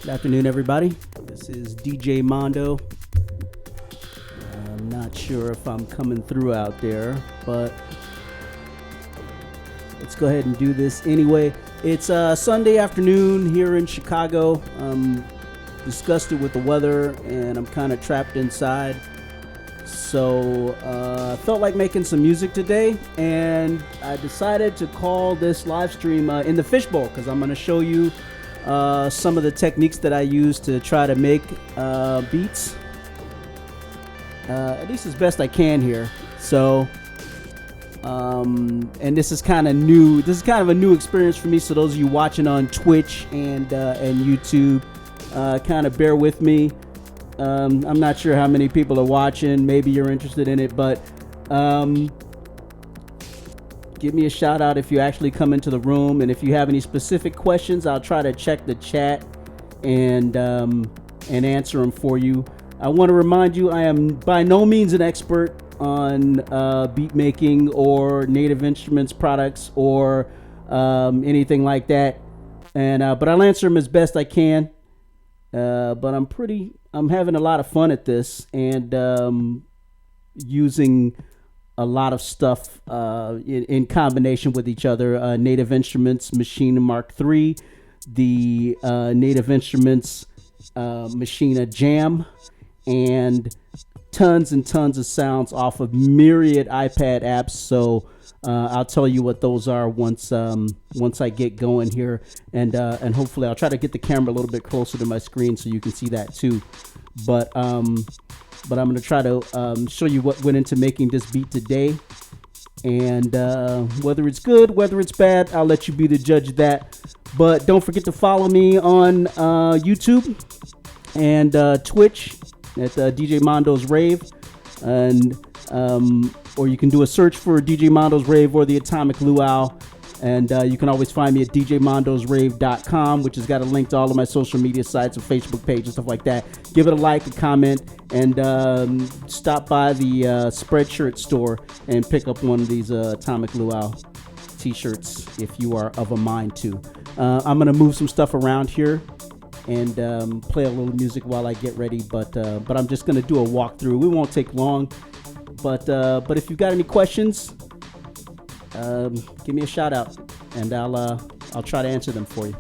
Good afternoon, everybody. This is DJ Mondo. I'm not sure if I'm coming through out there, but let's go ahead and do this anyway. It's Sunday afternoon here in Chicago. I'm disgusted with the weather, and I'm kind of trapped inside. So I felt like making some music today, and I decided to call this live stream in the fishbowl, because I'm going to show you some of the techniques that I use to try to make beats, at least as best I can here. So, and this is kind of new. This is kind of a new experience for me. So those of you watching on Twitch and YouTube, kind of bear with me. I'm not sure how many people are watching. Maybe you're interested in it, but give me a shout out if you actually come into the room, and if you have any specific questions, I'll try to check the chat and answer them for you. I want to remind you, I am by no means an expert on beat making or Native Instruments products or anything like that, and but I'll answer them as best I can. But I'm having a lot of fun at this, and using a lot of stuff in combination with each other. Native Instruments Machine Mark III, the Native Instruments Machina Jam, and tons and tons of sounds off of myriad iPad apps. So I'll tell you what those are once I get going here, and hopefully I'll try to get the camera a little bit closer to my screen so you can see that too. But I'm going to try to show you what went into making this beat today, and whether it's good, whether it's bad, I'll let you be the judge of that. But don't forget to follow me on YouTube and Twitch at DJ Mondo's Rave, and or you can do a search for DJ Mondo's Rave or the Atomic Luau, and you can always find me at djmondosrave.com, which has got a link to all of my social media sites and Facebook page and stuff like that. Give it a like, a comment, and stop by the Spreadshirt store and pick up one of these Atomic Luau t-shirts if you are of a mind to. I'm going to move some stuff around here and play a little music while I get ready, but I'm just going to do a walkthrough. We won't take long, but if you've got any questions, give me a shout out, and I'll try to answer them for you.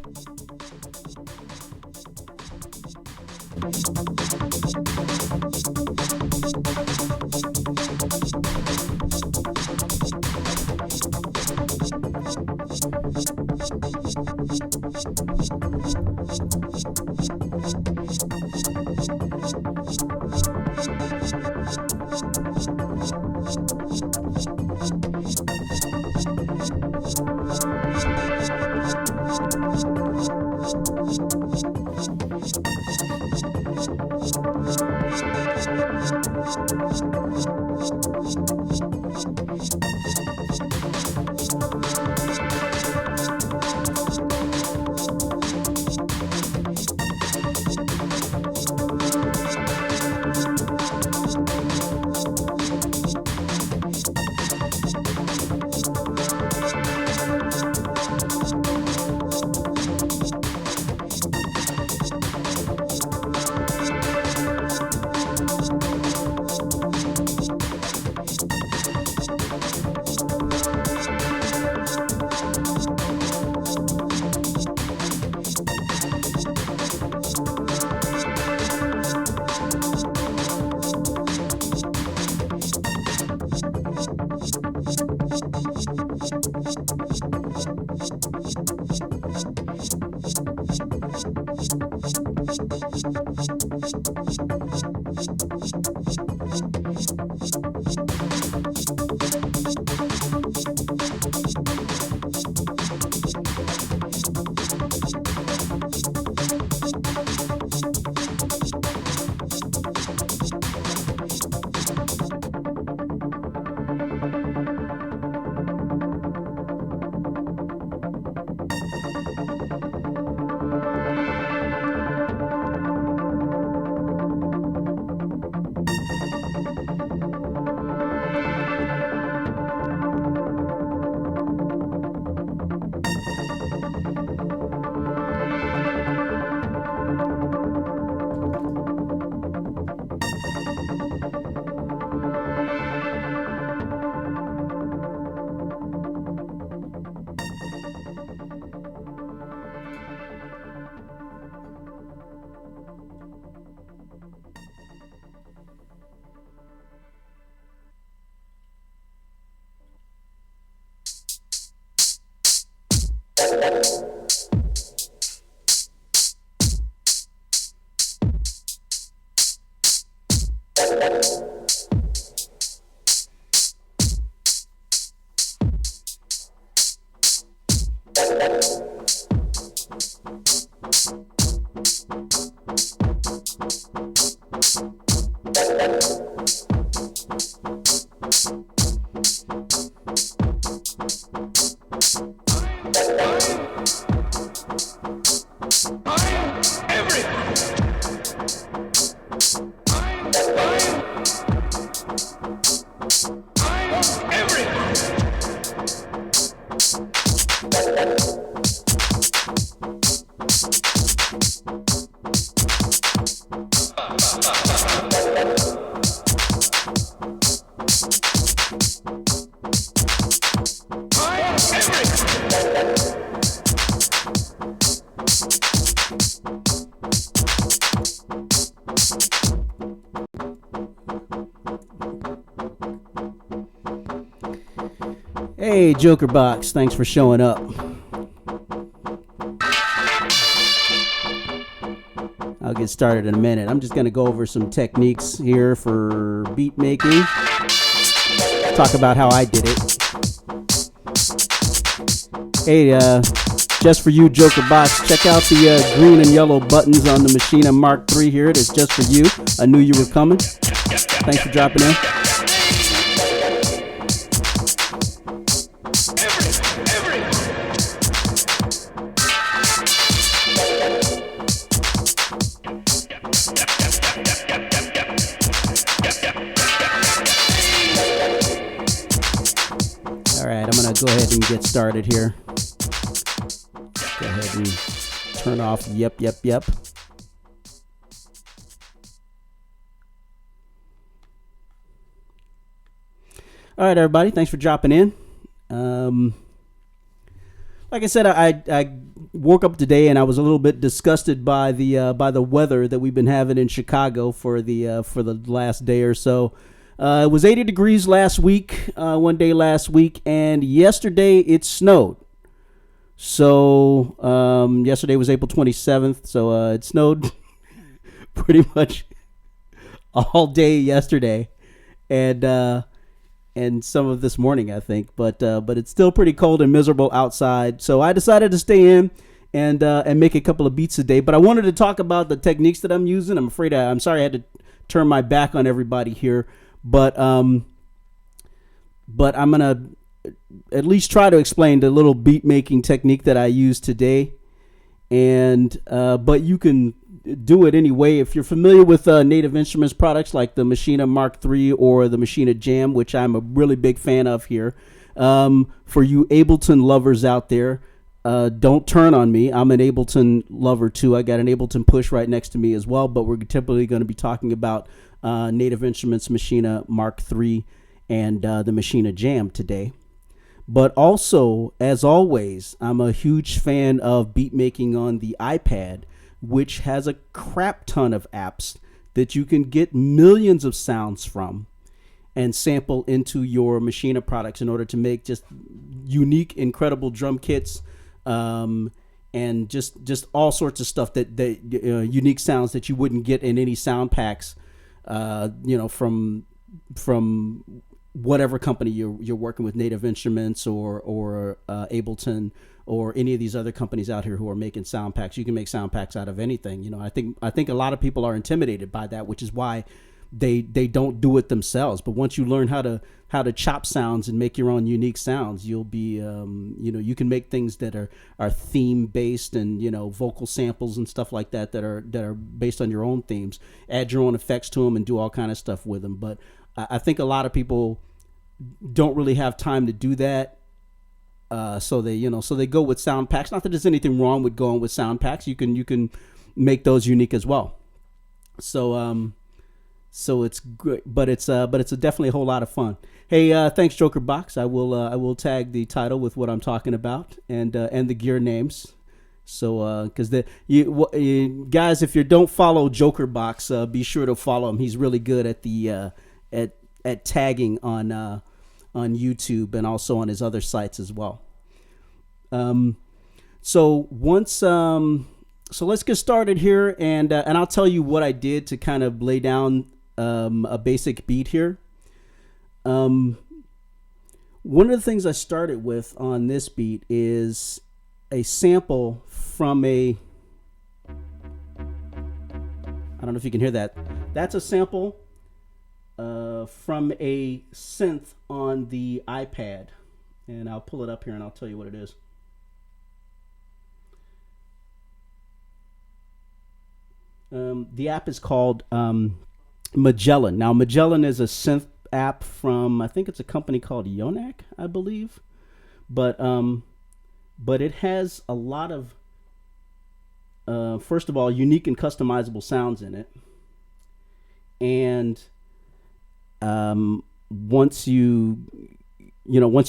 Hey, Joker Box, thanks for showing up. I'll get started in a minute. I'm just going to go over some techniques here for beat making. Talk about how I did it. Hey, just for you, Joker Box, check out the green and yellow buttons on the Machina Mark III here. It is just for you. I knew you were coming. Thanks for dropping in. Go ahead and get started here. Go ahead and turn off yep. All right, everybody, thanks for dropping in. Like I said, I woke up today and I was a little bit disgusted by the weather that we've been having in Chicago for the last day or so. It was 80 degrees last week, one day last week, and yesterday it snowed. So yesterday was April 27th, so it snowed pretty much all day yesterday, and some of this morning, I think. But it's still pretty cold and miserable outside. So I decided to stay in and make a couple of beats a day. But I wanted to talk about the techniques that I'm using. I'm sorry I had to turn my back on everybody here. But I'm gonna at least try to explain the little beat making technique that I use today, and but you can do it anyway. If you're familiar with Native Instruments products like the Machina Mark III or the Machina Jam, which I'm a really big fan of here, for you Ableton lovers out there, don't turn on me. I'm an Ableton lover too. I got an Ableton push right next to me as well, but we're typically going to be talking about Native Instruments Machina Mark III and the Machina Jam today. But also, as always, I'm a huge fan of beat making on the iPad, which has a crap ton of apps that you can get millions of sounds from and sample into your Machina products in order to make just unique, incredible drum kits, and just all sorts of stuff that unique sounds that you wouldn't get in any sound packs. From whatever company you're working with, Native Instruments or Ableton or any of these other companies out here who are making sound packs. You can make sound packs out of anything. I think a lot of people are intimidated by that, which is why they don't do it themselves. But once you learn how to chop sounds and make your own unique sounds, you'll be you can make things that are theme based and vocal samples and stuff like that are based on your own themes. Add your own effects to them and do all kind of stuff with them. But I think a lot of people don't really have time to do that. So they go with sound packs. Not that there's anything wrong with going with sound packs. You can make those unique as well. So it's great, but it's definitely a whole lot of fun. Hey, thanks, Joker Box. I will tag the title with what I'm talking about and the gear names. So because guys, if you don't follow Joker Box, be sure to follow him. He's really good at the at tagging on YouTube and also on his other sites as well. So so let's get started here, and I'll tell you what I did to kind of lay down a basic beat here. One of the things I started with on this beat is a sample from I don't know if you can hear that. That's a sample from a synth on the iPad, and I'll pull it up here and I'll tell you what it is. The app is called Magellan. Now, Magellan is a synth app from, I think it's a company called Yonak, I believe, but it has a lot of first of all, unique and customizable sounds in it, and once you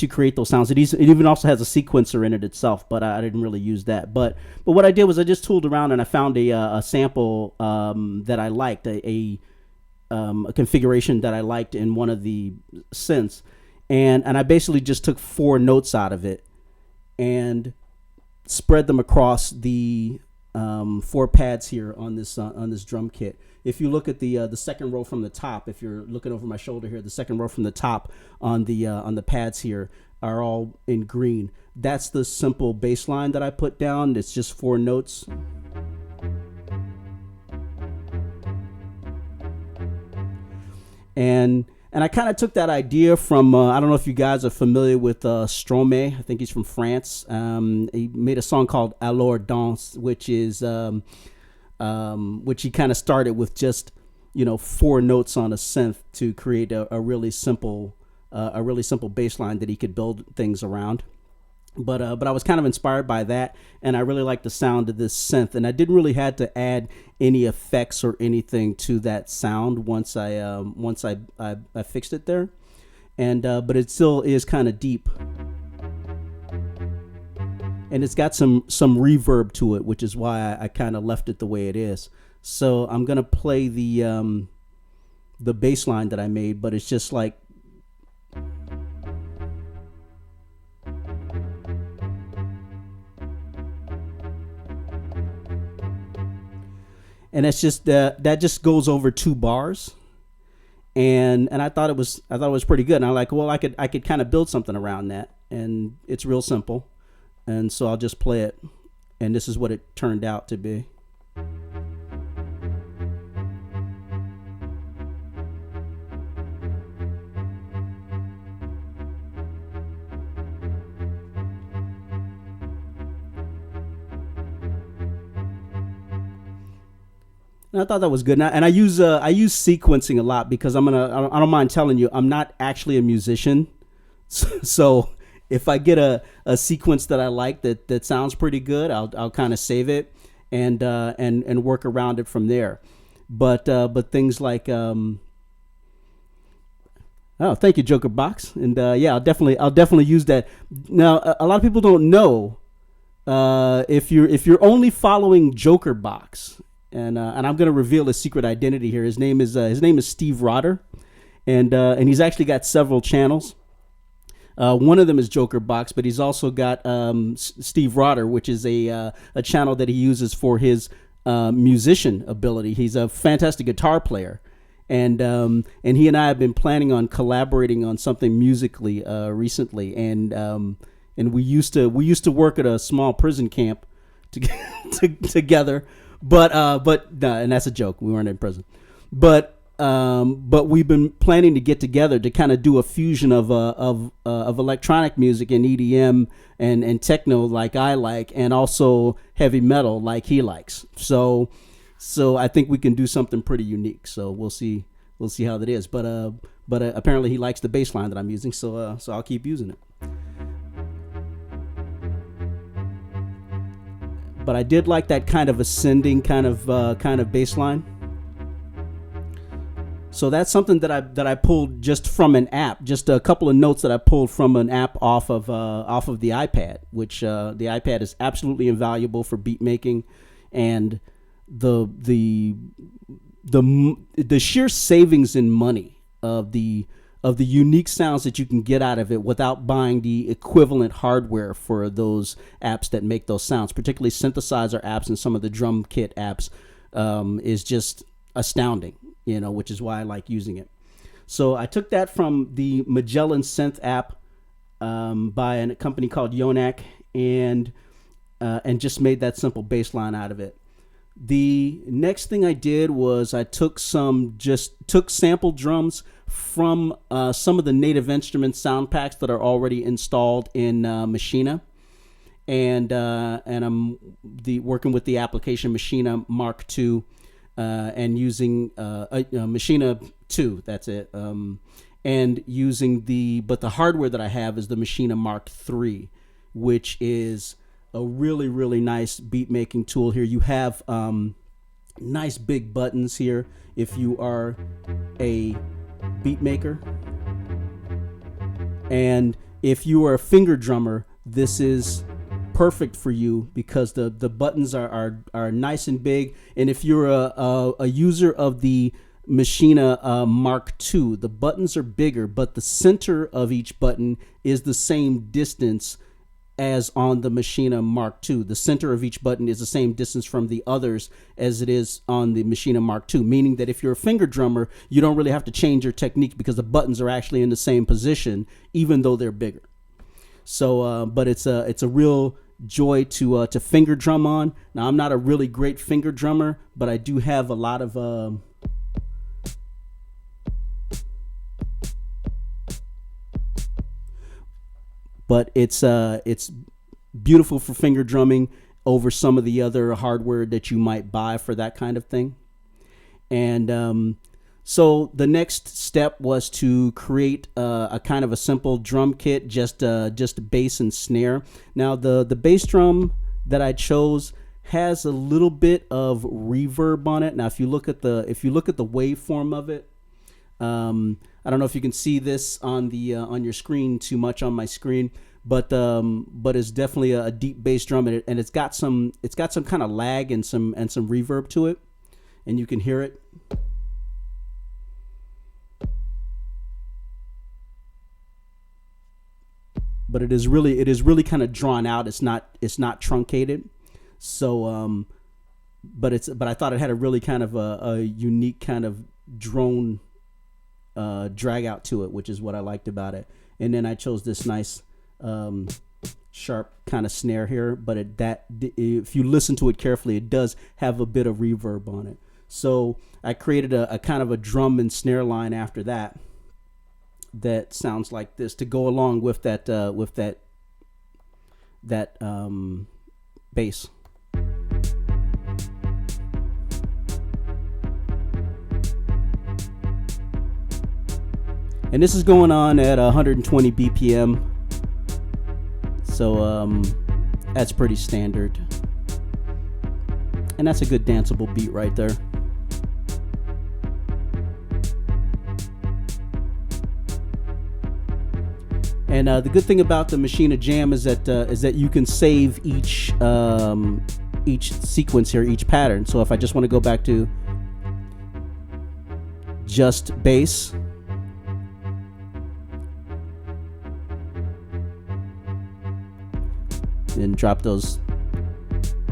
create those sounds, it even also has a sequencer in it itself, but I didn't really use that. But what I did was I just tooled around and I found a sample that I liked, a configuration that I liked in one of the synths, and I basically just took 4 notes out of it and spread them across the 4 pads here on this drum kit. If you look at the second row from the top, if you're looking over my shoulder here, the second row from the top on the pads here are all in green. That's the simple bass line that I put down. It's just 4 notes. And I kind of took that idea from, I don't know if you guys are familiar with Stromae. I think he's from France. He made a song called Alors Danse, which is, which he kind of started with just, 4 notes on a synth to create a really simple bass line that he could build things around. But I was kind of inspired by that, and I really liked the sound of this synth, and I didn't really had to add any effects or anything to that sound once I fixed it there, and but it still is kind of deep, and it's got some reverb to it, which is why I kind of left it the way it is. So I'm gonna play the bass line that I made, but it's just like. And that's just that just goes over 2 bars, and I thought it was pretty good. And I'm like, well, I could kind of build something around that, and it's real simple, and so I'll just play it, and this is what it turned out to be. And I thought that was good, and I use sequencing a lot because I don't mind telling you, I'm not actually a musician, so if I get a sequence that I like that sounds pretty good, I'll kind of save it and work around it from there. But things like oh, thank you, Joker Box, and yeah, I'll definitely use that. Now, a lot of people don't know if you're only following Joker Box. And I'm going to reveal his secret identity here. His name is Steve Rotter, and he's actually got several channels. One of them is Joker Box, but he's also got Steve Rotter, which is a channel that he uses for his musician ability. He's a fantastic guitar player, and he and I have been planning on collaborating on something musically recently, and we used to work at a small prison camp together. But and that's a joke. We weren't in prison, but we've been planning to get together to kind of do a fusion of electronic music and EDM and techno like I like, and also heavy metal like he likes. So I think we can do something pretty unique. So we'll see how that is. But apparently he likes the bass line that I'm using, so I'll keep using it. But I did like that kind of ascending kind of bass line. So that's something that I pulled just from an app, just a couple of notes that I pulled from an app off of the iPad, which the iPad is absolutely invaluable for beat making, and the sheer savings in money of the the unique sounds that you can get out of it without buying the equivalent hardware for those apps that make those sounds, particularly synthesizer apps and some of the drum kit apps, is just astounding, which is why I like using it. So I took that from the Magellan Synth app by a company called Yonak, and just made that simple bass line out of it. The next thing I did was I took sample drums from some of the Native Instruments sound packs that are already installed in Machina, and I'm working with the application Machina Mark II, and using Machina 2. That's it. And using the hardware that I have is the Machina Mark III, which is a really, really nice beat making tool. Here you have nice big buttons here if you are a beat maker, and if you are a finger drummer, this is perfect for you because the buttons are nice and big. And if you're a user of the Machina Mark II, the buttons are bigger, but the center of each button is the same distance as on the Machina Mark II. The center of each button is the same distance from the others as it is on the Machina Mark II, meaning that if you're a finger drummer, you don't really have to change your technique because the buttons are actually in the same position, even though they're bigger. So, but it's a real joy to finger drum on. Now, I'm not a really great finger drummer, but I do have a lot of but it's beautiful for finger drumming over some of the other hardware that you might buy for that kind of thing. And so the next step was to create a kind of a simple drum kit, just bass and snare. Now the bass drum that I chose has a little bit of reverb on it. Now if you look at the waveform of it, I don't know if you can see this on your screen too much on my screen, but it's definitely a deep bass drum, and it's got some kind of lag and some reverb to it, and you can hear it. But it is really kind of drawn out. It's not truncated. So but I thought it had a really kind of a unique kind of drone drag out to it, which is what I liked about it. And then I chose this nice sharp kind of snare here, but if you listen to it carefully, it does have a bit of reverb on it. So I created a kind of a drum and snare line after that sounds like this to go along with that bass. And this is going on at 120 BPM. So that's pretty standard. And that's a good danceable beat right there. And the good thing about the Machina Jam is that you can save each sequence here, each pattern. So if I just want to go back to just bass, and drop those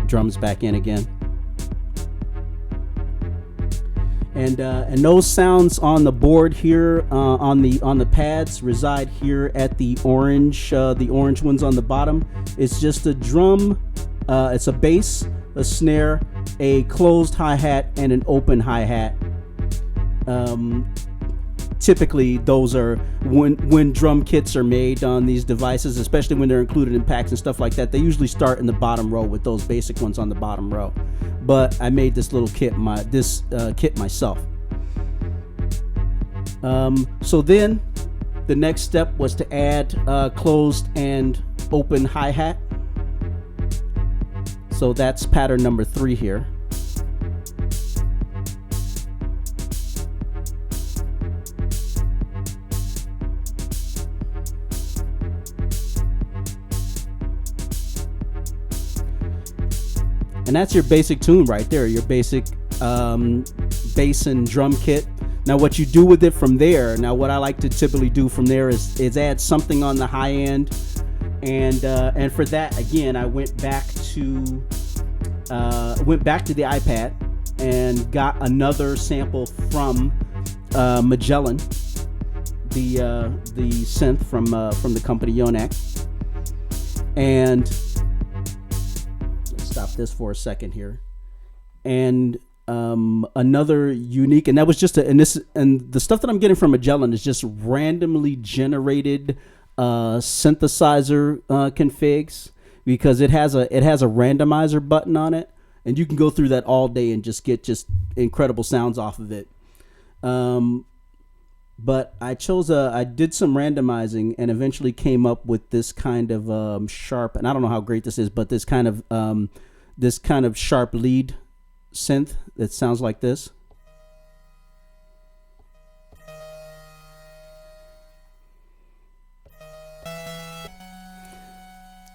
drums back in again. And those sounds on the board here on the pads reside here at the orange ones on the bottom. It's just a drum, it's a bass, a snare, a closed hi-hat, and an open hi-hat. Typically those are when drum kits are made on these devices, especially when they're included in packs and stuff like that, they usually start in the bottom row with those basic ones on the bottom row. But I made this little kit kit myself. So then the next step was to add closed and open hi-hat. So that's pattern number 3 here. And that's your basic tune right there, your basic bass and drum kit. Now what you do with it from there, now what I like to typically do from there is add something on the high end, and for that, again, I went back to the iPad and got another sample from Magellan, the synth from the company Yonak. And let's stop this for a second here. And another unique, and that was just and the stuff that I'm getting from Magellan is just randomly generated synthesizer configs, because it has a randomizer button on it, and you can go through that all day and just get incredible sounds off of it. But I did some randomizing and eventually came up with this kind of sharp, and I don't know how great this is, but this kind of sharp lead synth that sounds like this.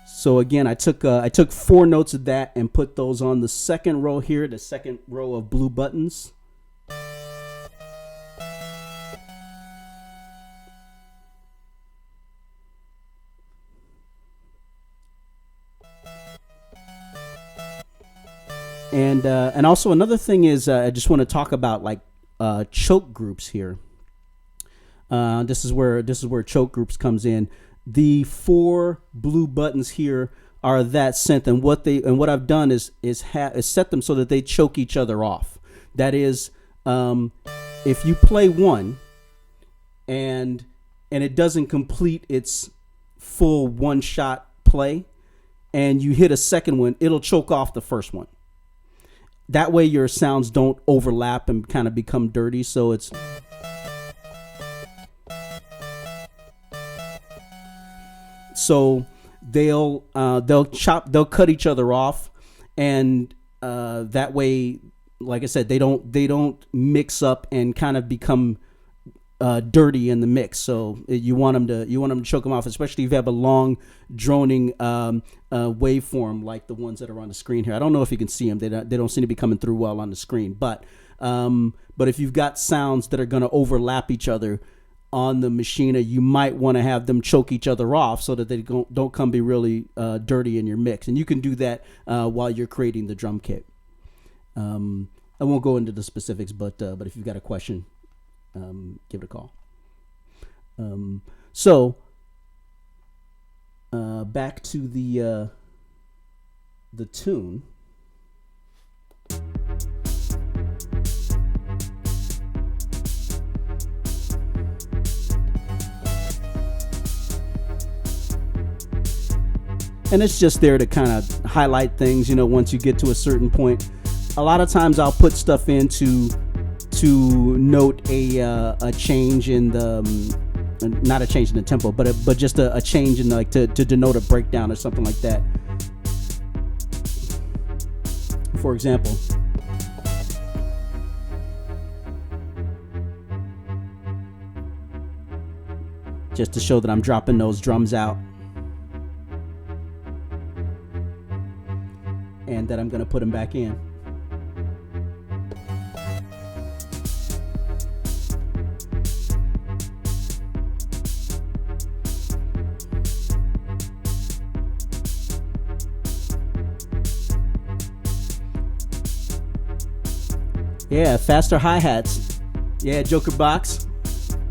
So again, I took 4 notes of that and put those on the second row here, the second row of blue buttons. And also another thing is I just want to talk about like choke groups here. This is where choke groups comes in. The 4 blue buttons here are that synth, and what I've done is set them so that they choke each other off. That is, if you play one and it doesn't complete its full one shot play, and you hit a second one, it'll choke off the first one. That way your sounds don't overlap and kind of become dirty. So it's they'll cut each other off, and that way, like I said, they don't mix up and kind of become dirty in the mix. So you want them to choke them off, especially if you have a long droning waveform like the ones that are on the screen here. I don't know if you can see them. They don't seem to be coming through well on the screen, but if you've got sounds that are going to overlap each other on the machine, you might want to have them choke each other off so that they don't come be really dirty in your mix. And you can do that while you're creating the drum kit. I won't go into the specifics, but if you've got a question, give it a call. Back to the tune. And it's just there to kind of highlight things, once you get to a certain point. A lot of times I'll put stuff in to note a change in the, not a change in the tempo, but just a change in to denote a breakdown or something like that. For example, just to show that I'm dropping those drums out, and that I'm going to put them back in. Yeah, faster hi-hats. Yeah, Joker Box.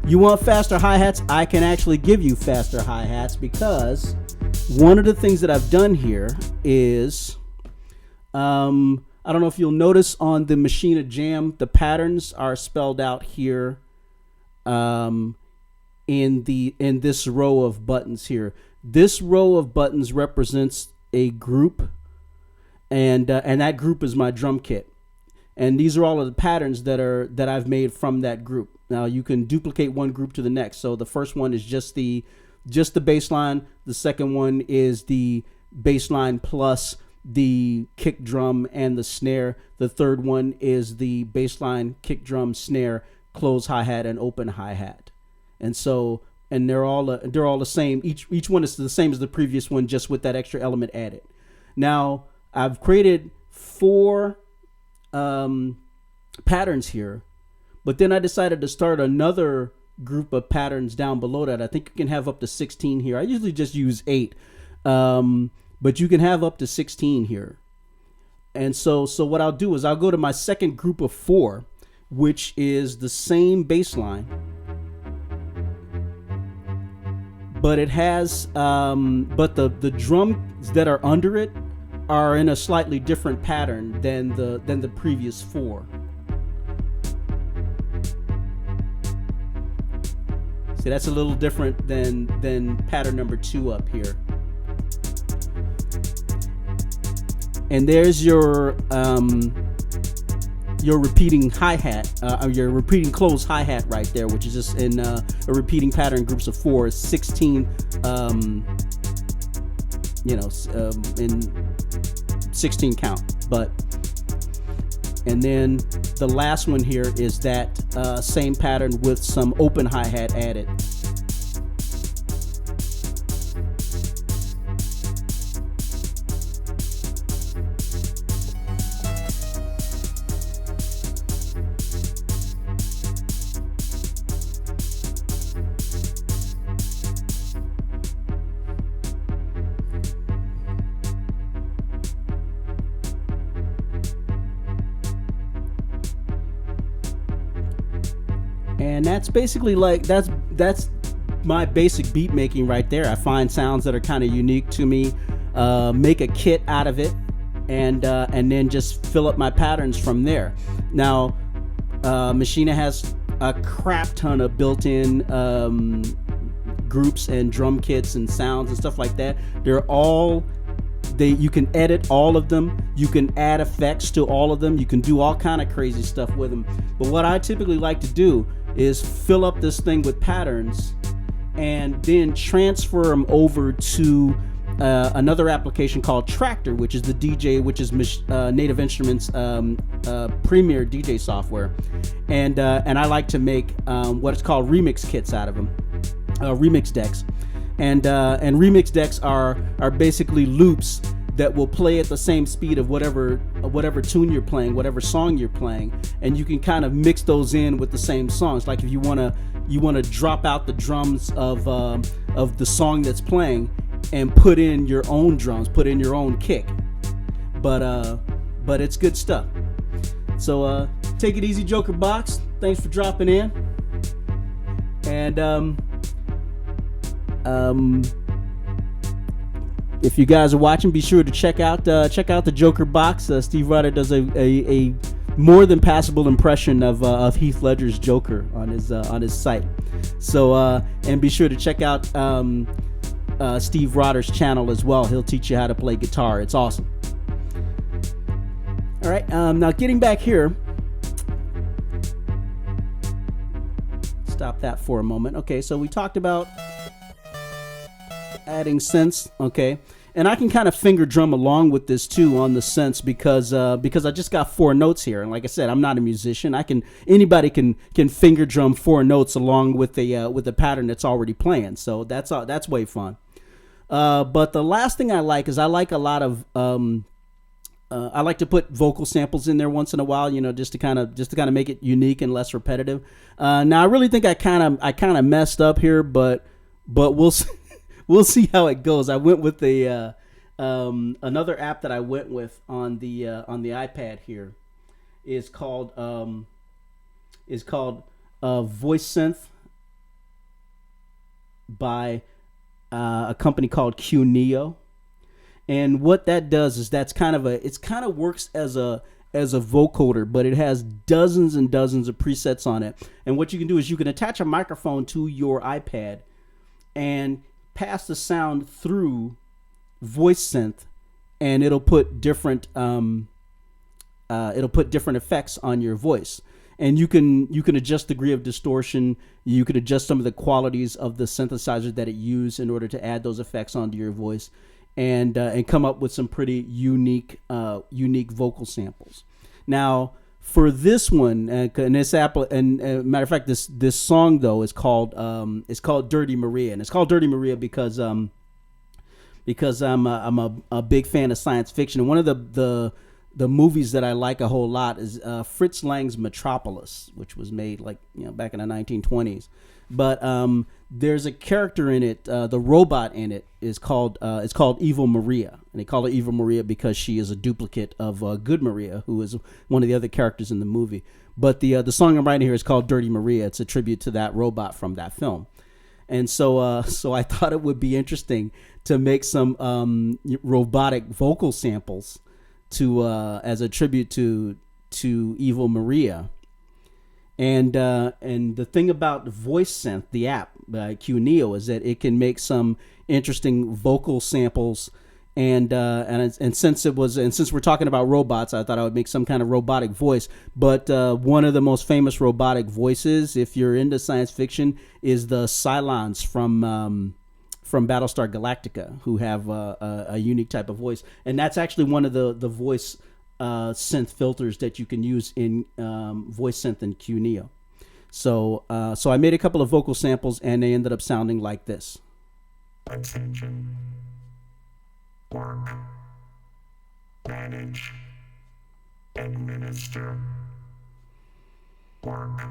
You want faster hi-hats? I can actually give you faster hi-hats, because one of the things that I've done here is, I don't know if you'll notice on the Machina Jam, the patterns are spelled out here in this row of buttons here. This row of buttons represents a group, and that group is my drum kit. And these are all of the patterns that I've made from that group. Now you can duplicate one group to the next. So the first one is just the bass line. The second one is the bass line plus the kick drum and the snare. The third one is the bass line, kick drum, snare, close hi-hat, and open hi-hat. And they're all the same. Each one is the same as the previous one, just with that extra element added. Now I've created 4 patterns here, But then I decided to start another group of patterns down below that. I think you can have up to 16 here. I usually just use 8, but you can have up to 16 here. And so what I'll do is I'll go to my second group of 4, which is the same bass line, but it has but the drums that are under it are in a slightly different pattern than the previous 4. See, that's a little different than pattern number 2 up here. And there's your repeating hi-hat, your repeating close hi-hat right there, which is just in a repeating pattern groups of 4, 16, in 16 count. But, and then the last one here is that same pattern with some open hi-hat added. And that's basically like that's my basic beat making right there. I find sounds that are kind of unique to me, make a kit out of it, and then just fill up my patterns from there. Now, Machina has a crap ton of built-in groups and drum kits and sounds and stuff like that. You can edit all of them. You can add effects to all of them. You can do all kind of crazy stuff with them. But what I typically like to do is fill up this thing with patterns and then transfer them over to another application called Tractor, which is Native Instruments premier DJ software. And I like to make what is called remix kits out of them, remix decks. And remix decks are basically loops that will play at the same speed of whatever tune you're playing, whatever song you're playing, and you can kind of mix those in with the same songs. Like if you wanna drop out the drums of the song that's playing and put in your own drums, put in your own kick. But it's good stuff. So take it easy, Joker Box. Thanks for dropping in. And if you guys are watching, be sure to check out the Joker Box. Steve Ryder does a more than passable impression of Heath Ledger's Joker on his site. So and be sure to check out Steve Ryder's channel as well. He'll teach you how to play guitar. It's awesome. All right, now getting back here. Stop that for a moment. Okay, so we talked about adding synths, okay, and I can kind of finger drum along with this too on the synths because I just got 4 notes here, and like I said, I'm not a musician. Anybody can finger drum 4 notes along with the pattern that's already playing, so that's way fun. But the last thing I like is I like a lot of I like to put vocal samples in there once in a while, just to kind of make it unique and less repetitive. Now I really think I kind of messed up here, but we'll see. We'll see how it goes. I went with another app that I went with on the iPad here is called Voice Synth by a company called QNeo. And what that does is it kind of works as a vocoder, but it has dozens and dozens of presets on it. And what you can do is you can attach a microphone to your iPad and pass the sound through Voice Synth, and it'll put different effects on your voice. And you can adjust the degree of distortion. You can adjust some of the qualities of the synthesizer that it used in order to add those effects onto your voice, and come up with some pretty unique vocal samples. Now, for this one, and this app, and matter of fact, this song though is called Dirty Maria, and it's called Dirty Maria because I'm a big fan of science fiction, and one of the the movies that I like a whole lot is Fritz Lang's Metropolis, which was made like back in the 1920s. But there's a character in it. The robot in it is called it's called Evil Maria, and they call her Evil Maria because she is a duplicate of Good Maria, who is one of the other characters in the movie. But the song I'm writing here is called Dirty Maria. It's a tribute to that robot from that film. And so I thought it would be interesting to make some robotic vocal samples to as a tribute to Evil Maria. And the thing about Voice Synth, the app by QNeo, is that it can make some interesting vocal samples. And since we're talking about robots, I thought I would make some kind of robotic voice. But one of the most famous robotic voices, if you're into science fiction, is the Cylons from Battlestar Galactica, who have a unique type of voice, and that's actually one of the voice synth filters that you can use in Voice Synth and QNeo. So I made a couple of vocal samples, and they ended up sounding like this. Attention. Work. Manage. Administer. Work.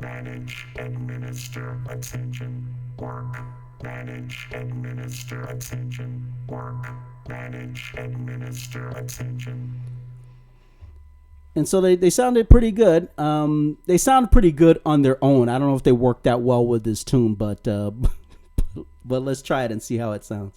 Manage. Administer. Attention. Work. Manage. Administer. Attention. Work. Manage. Administer. Attention. And so they sounded pretty good. They sound pretty good on their own. I don't know if they worked that well with this tune, but let's try it and see how it sounds.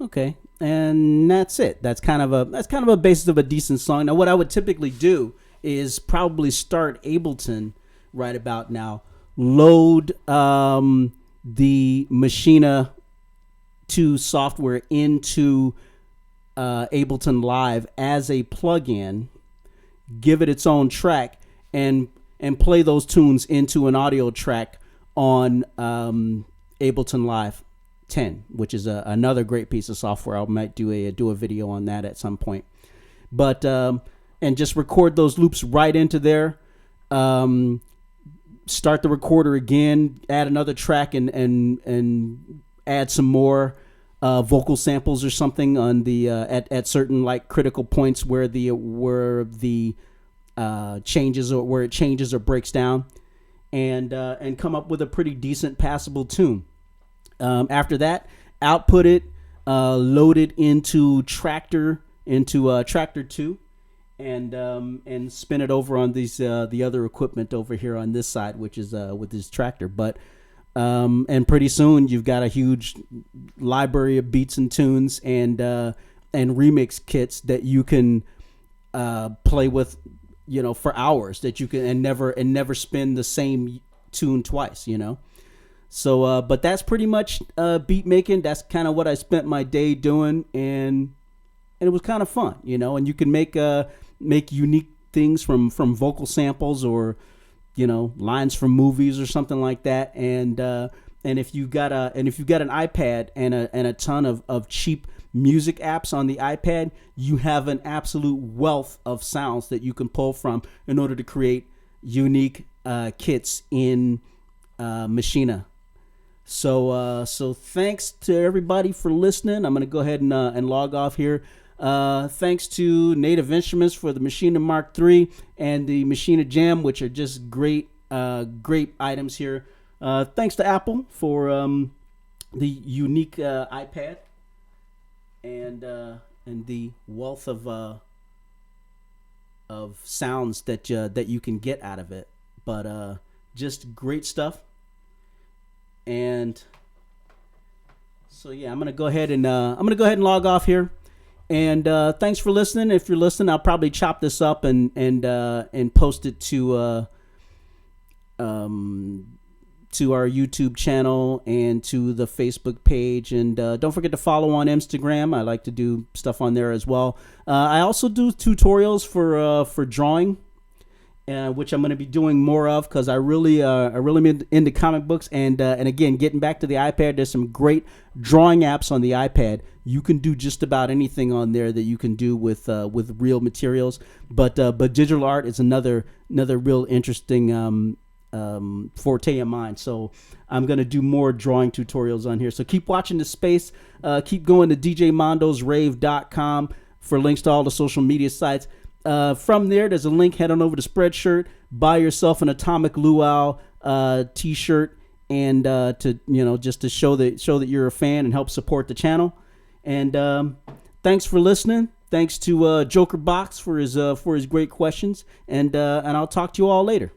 Okay, and that's it. That's kind of a basis of a decent song. Now, what I would typically do is probably start Ableton right about now, load the Machina 2 software into Ableton Live as a plugin, give it its own track, and play those tunes into an audio track on Ableton Live 10, which is another great piece of software. I might do a video on that at some point. But and just record those loops right into there. Start the recorder again, add another track, and add some more vocal samples or something on the at certain like critical points where the changes, or where it changes or breaks down, and come up with a pretty decent passable tune. After that, output it, load it into Tractor 2, and spin it over on these the other equipment over here on this side, which is with this Tractor. But and pretty soon you've got a huge library of beats and tunes, and and remix kits that you can play with, for hours, that you can and never spin the same tune twice, So, but that's pretty much beat making. That's kind of what I spent my day doing, and it was kind of fun, And you can make unique things from vocal samples or lines from movies or something like that. And if you got an iPad and a ton of cheap music apps on the iPad, you have an absolute wealth of sounds that you can pull from in order to create unique kits in Machina. So thanks to everybody for listening. I'm going to go ahead and log off here. Thanks to Native Instruments for the Machina Mark III and the Machina Jam, which are just great items here. Thanks to Apple for the unique iPad and the wealth of sounds that you can get out of it. But just great stuff. And so yeah, I'm gonna go ahead and log off here. And thanks for listening. If you're listening, I'll probably chop this up and post it to our YouTube channel and to the Facebook page. And don't forget to follow on Instagram. I like to do stuff on there as well. I also do tutorials for drawing, which I'm going to be doing more of because I really am into comic books. And again, getting back to the iPad, there's some great drawing apps on the iPad. You can do just about anything on there that you can do with real materials. But digital art is another real interesting forte of mine. So I'm going to do more drawing tutorials on here. So keep watching the space. Keep going to djmondosrave.com for links to all the social media sites. From there's a link. Head on over to Spreadshirt. Buy yourself an Atomic Luau t-shirt, and just to show that you're a fan and help support the channel. And thanks for listening. Thanks to Joker Box for his great questions. And I'll talk to you all later.